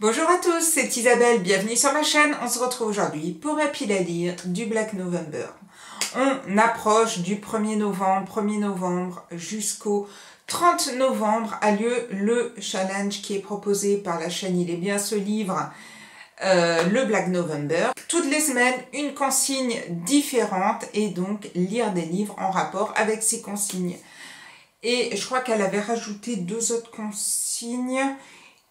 Bonjour à tous, c'est Isabelle, bienvenue sur ma chaîne. On se retrouve aujourd'hui pour ma pile à lire du Black November. On approche du 1er novembre jusqu'au 30 novembre a lieu le challenge qui est proposé par la chaîne Il est bien ce livre, le Black November. Toutes les semaines, une consigne différente et donc lire des livres en rapport avec ces consignes. Et je crois qu'elle avait rajouté 2 autres consignes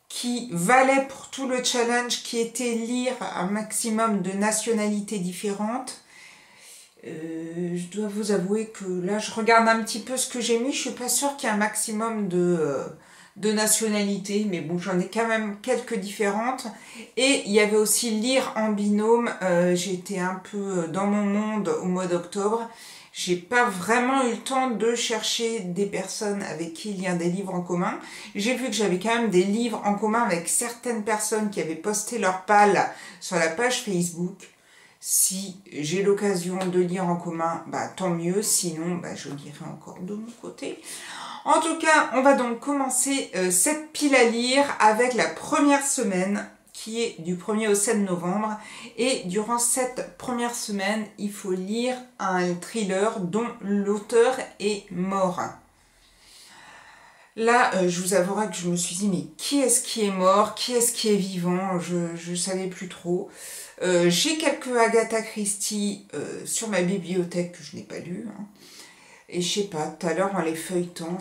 qui valaient pour tout le challenge, qui était lire un maximum de nationalités différentes. Je dois vous avouer que là, je regarde un petit peu ce que j'ai mis. Je suis pas sûre qu'il y ait un maximum de nationalités, mais bon, j'en ai quand même quelques différentes. Et il y avait aussi lire en binôme. J'étais un peu dans mon monde au mois d'octobre. J'ai pas vraiment eu le temps de chercher des personnes avec qui il y a des livres en commun. J'ai vu que j'avais quand même des livres en commun avec certaines personnes qui avaient posté leur palle sur la page Facebook. Si j'ai l'occasion de lire en commun, bah tant mieux. Sinon, bah, je lirai encore de mon côté. En tout cas, on va donc commencer cette pile à lire avec la première semaine qui est du 1er au 7 novembre. Et durant cette première semaine, il faut lire un thriller dont l'auteur est mort. Là, je vous avouerai que je me suis dit, mais qui est-ce qui est mort? Qui est-ce qui est vivant? Je ne savais plus trop. J'ai quelques Agatha Christie sur ma bibliothèque que je n'ai pas lu. Hein. Et je sais pas, tout à l'heure en les feuilletant,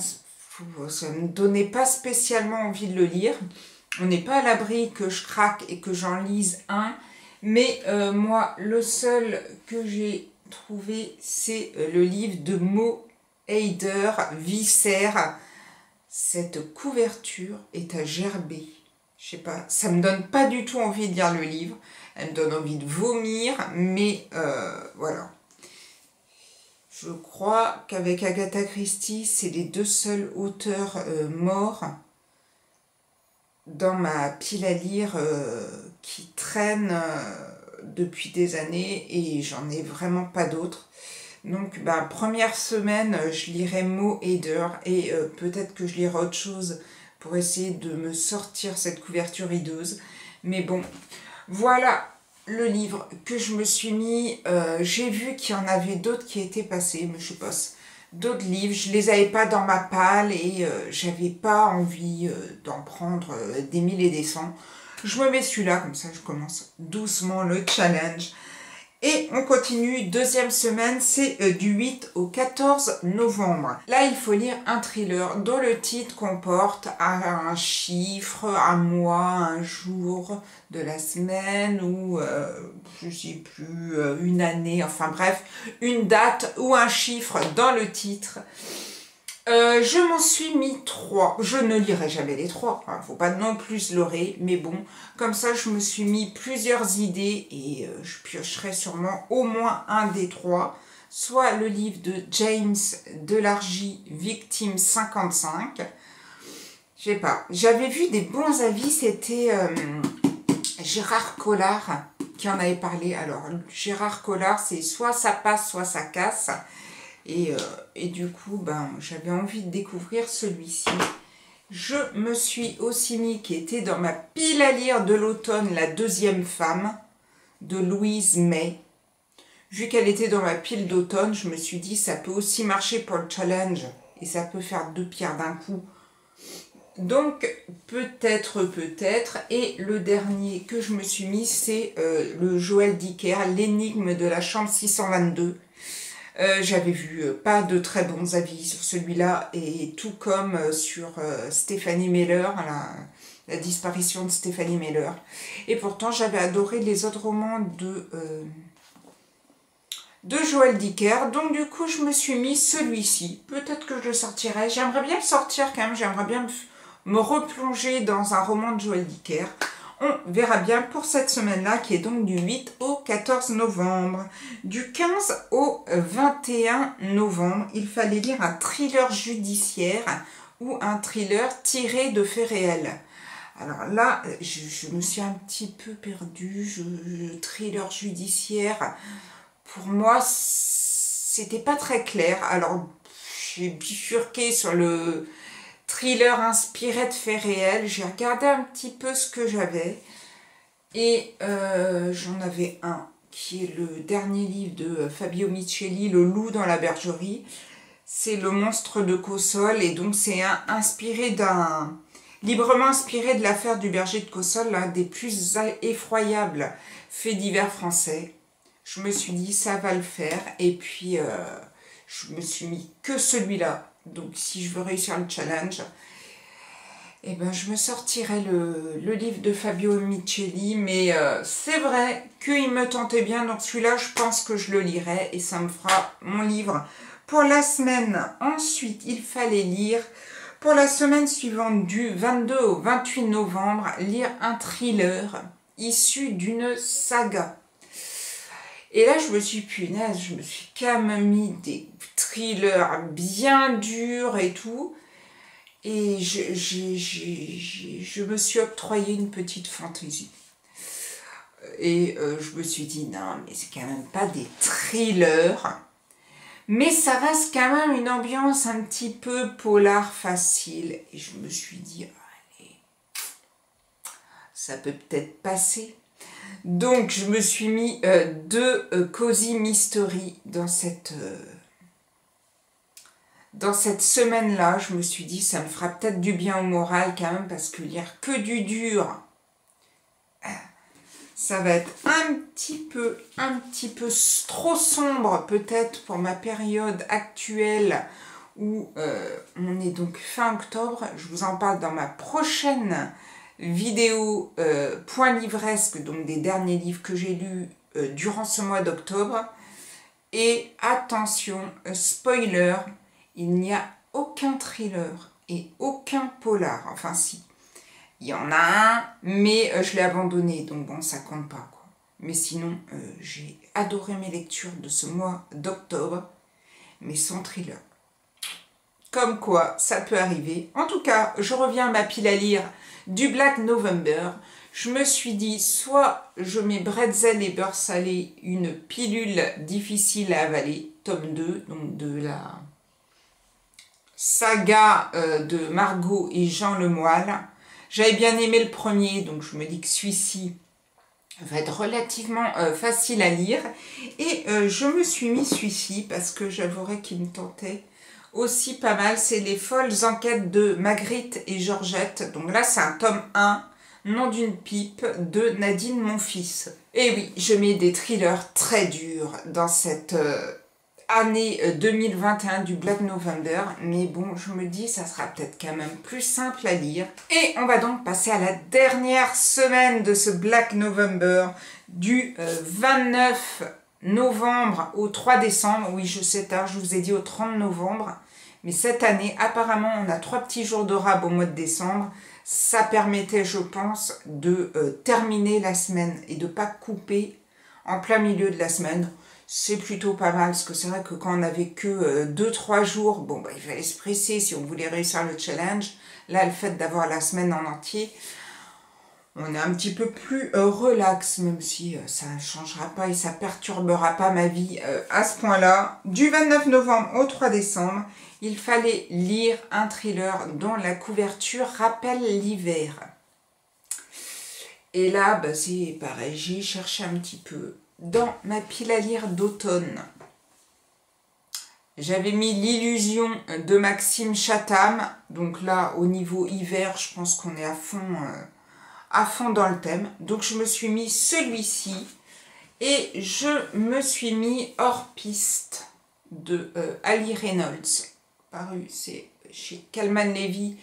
ça ne me donnait pas spécialement envie de le lire. On n'est pas à l'abri que je craque et que j'en lise un. Mais moi, le seul que j'ai trouvé, c'est le livre de Mo Hayder, Viscère. Cette couverture est à gerber. Je sais pas, ça me donne pas du tout envie de lire le livre. Elle me donne envie de vomir, mais voilà. Je crois qu'avec Agatha Christie, c'est les 2 seuls auteurs morts dans ma pile à lire qui traîne depuis des années et j'en ai vraiment pas d'autres. Donc, première semaine, je lirai Mo Hayder et peut-être que je lirai autre chose pour essayer de me sortir cette couverture hideuse. Mais bon, voilà le livre que je me suis mis. J'ai vu qu'il y en avait d'autres qui étaient passés, mais je sais pas, d'autres livres. Je les avais pas dans ma palle et j'avais pas envie d'en prendre des 1000 et des 100. Je me mets celui-là, comme ça je commence doucement le challenge. Et on continue, deuxième semaine, c'est du 8 au 14 novembre. Là, il faut lire un thriller dont le titre comporte un chiffre, un mois, un jour de la semaine ou, je sais plus, une année, enfin bref, une date ou un chiffre dans le titre. Je m'en suis mis 3. Je ne lirai jamais les 3. Hein, faut pas non plus se leurrer. Mais bon, comme ça, je me suis mis plusieurs idées et je piocherai sûrement au moins un des 3. Soit le livre de James Delargie, Victime 55. Je sais pas. J'avais vu des bons avis. C'était Gérard Collard qui en avait parlé. Alors, Gérard Collard, c'est soit ça passe, soit ça casse. Et du coup, j'avais envie de découvrir celui-ci. Je me suis aussi mis, qui était dans ma pile à lire de l'automne, La deuxième femme, de Louise May. Vu qu'elle était dans ma pile d'automne, je me suis dit, ça peut aussi marcher pour le challenge. Et ça peut faire 2 pierres d'un coup. Donc, peut-être. Et le dernier que je me suis mis, c'est le Joël Dicker, L'énigme de la chambre 622. J'avais vu pas de très bons avis sur celui-là et tout comme sur Stephanie Meller, la disparition de Stephanie Meller. Et pourtant j'avais adoré les autres romans de Joël Dicker. Donc du coup je me suis mis celui-ci. Peut-être que je le sortirai. J'aimerais bien le sortir quand même. J'aimerais bien me replonger dans un roman de Joël Dicker. On verra bien pour cette semaine-là, qui est donc du 8 au 14 novembre. Du 15 au 21 novembre, il fallait lire un thriller judiciaire ou un thriller tiré de faits réels. Alors là, je me suis un petit peu perdue. Thriller judiciaire, pour moi, c'était pas très clair. Alors, j'ai bifurqué sur le thriller inspiré de faits réels. J'ai regardé un petit peu ce que j'avais. Et j'en avais un qui est le dernier livre de Fabio Micheli, Le loup dans la bergerie. C'est Le monstre de Cossol, et donc c'est librement inspiré de l'affaire du berger de Cossol, l'un des plus effroyables faits divers français. Je me suis dit ça va le faire, et puis je me suis mis que celui-là. Donc si je veux réussir le challenge, eh ben, je me sortirai le livre de Fabio Micheli, mais c'est vrai qu'il me tentait bien, donc celui-là, je pense que je le lirai, et ça me fera mon livre pour la semaine. Ensuite, il fallait lire, pour la semaine suivante, du 22 au 28 novembre, lire un thriller issu d'une saga. Et là, je me suis punaise, je me suis quand même mis des thrillers bien durs et tout. Et je me suis octroyé une petite fantaisie. Et je me suis dit, non, mais c'est quand même pas des thrillers. Mais ça reste quand même une ambiance un petit peu polar facile. Et je me suis dit, allez, ça peut peut-être passer. Donc, je me suis mis deux Cozy Mystery dans cette semaine-là. Je me suis dit, ça me fera peut-être du bien au moral quand même, parce que lire que du dur, ça va être un petit peu trop sombre peut-être pour ma période actuelle où on est donc fin octobre. Je vous en parle dans ma prochaine vidéo point livresque, donc des derniers livres que j'ai lus durant ce mois d'octobre. Et attention, spoiler, il n'y a aucun thriller et aucun polar. Enfin si, il y en a un, mais je l'ai abandonné, donc bon, ça compte pas, quoi. Mais sinon, j'ai adoré mes lectures de ce mois d'octobre, mais sans thriller. Comme quoi, ça peut arriver. En tout cas, je reviens à ma pile à lire du Black November. Je me suis dit, soit je mets bretzel et beurre salé, une pilule difficile à avaler, tome 2, donc de la saga de Margot et Jean Lemoyle. J'avais bien aimé le premier, donc je me dis que celui-ci va être relativement facile à lire. Et je me suis mis celui-ci parce que j'avouerais qu'il me tentait aussi pas mal. C'est Les folles enquêtes de Magritte et Georgette. Donc là, c'est un tome 1, Nom d'une pipe, de Nadine Monfils. Et oui, je mets des thrillers très durs dans cette année 2021 du Black November, mais bon, je me dis ça sera peut-être quand même plus simple à lire. Et on va donc passer à la dernière semaine de ce Black November, du 29 novembre au 3 décembre. Oui, je sais tard, je vous ai dit au 30 novembre, mais cette année, apparemment, on a 3 petits jours de rab au mois de décembre. Ça permettait, je pense, de terminer la semaine et de ne pas couper en plein milieu de la semaine. C'est plutôt pas mal, parce que c'est vrai que quand on n'avait que 2-3 jours, bon, bah, il fallait se presser si on voulait réussir le challenge. Là, le fait d'avoir la semaine en entier, on est un petit peu plus relax, même si ça ne changera pas et ça ne perturbera pas ma vie à ce point-là. Du 29 novembre au 3 décembre, il fallait lire un thriller dont la couverture rappelle l'hiver. Et là, bah, c'est pareil, j'ai cherché un petit peu dans ma pile à lire d'automne. J'avais mis L'illusion de Maxime Chatham. Donc là, au niveau hiver, je pense qu'on est à fond dans le thème. Donc je me suis mis celui-ci. Et je me suis mis Hors piste de Ali Reynolds. Paru, c'est chez Calman Levy,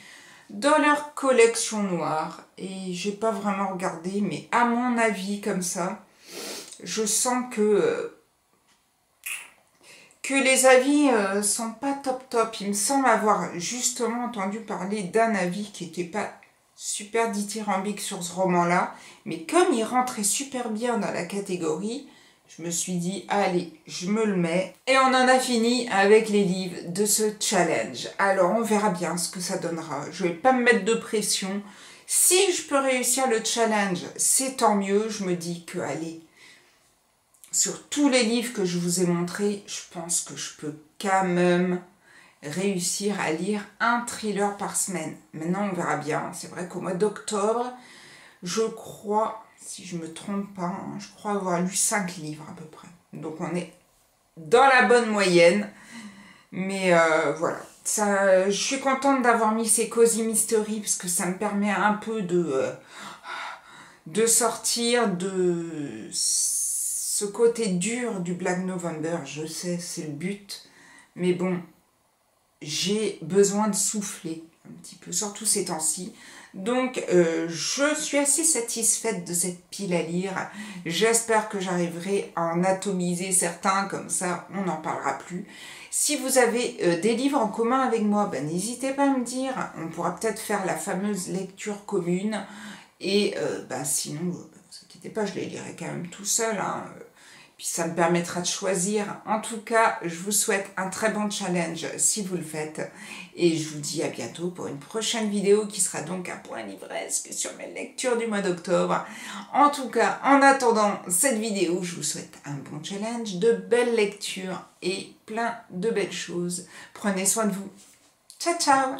dans leur collection noire. Et j'ai pas vraiment regardé, mais à mon avis, comme ça, je sens que les avis sont pas top. Il me semble avoir justement entendu parler d'un avis qui n'était pas super dithyrambique sur ce roman-là, mais comme il rentrait super bien dans la catégorie, je me suis dit, allez, je me le mets. Et on en a fini avec les livres de ce challenge. Alors, on verra bien ce que ça donnera. Je vais pas me mettre de pression. Si je peux réussir le challenge, c'est tant mieux. Je me dis que, allez, sur tous les livres que je vous ai montrés, je pense que je peux quand même réussir à lire un thriller par semaine. Maintenant, on verra bien. C'est vrai qu'au mois d'octobre, je crois, si je me trompe pas, je crois avoir lu 5 livres à peu près. Donc on est dans la bonne moyenne. Mais voilà. Ça, je suis contente d'avoir mis ces Cozy Mystery parce que ça me permet un peu de sortir de ce côté dur du Black November. Je sais, c'est le but. Mais bon, j'ai besoin de souffler un petit peu, surtout ces temps-ci. Donc, je suis assez satisfaite de cette pile à lire. J'espère que j'arriverai à en atomiser certains, comme ça, on n'en parlera plus. Si vous avez des livres en commun avec moi, ben, n'hésitez pas à me dire. On pourra peut-être faire la fameuse lecture commune. Et ben, sinon, ne vous inquiétez pas, je les lirai quand même tout seul, hein. Puis ça me permettra de choisir. En tout cas, je vous souhaite un très bon challenge si vous le faites. Et je vous dis à bientôt pour une prochaine vidéo qui sera donc un point livresque sur mes lectures du mois d'octobre. En tout cas, en attendant cette vidéo, je vous souhaite un bon challenge, de belles lectures et plein de belles choses. Prenez soin de vous. Ciao, ciao!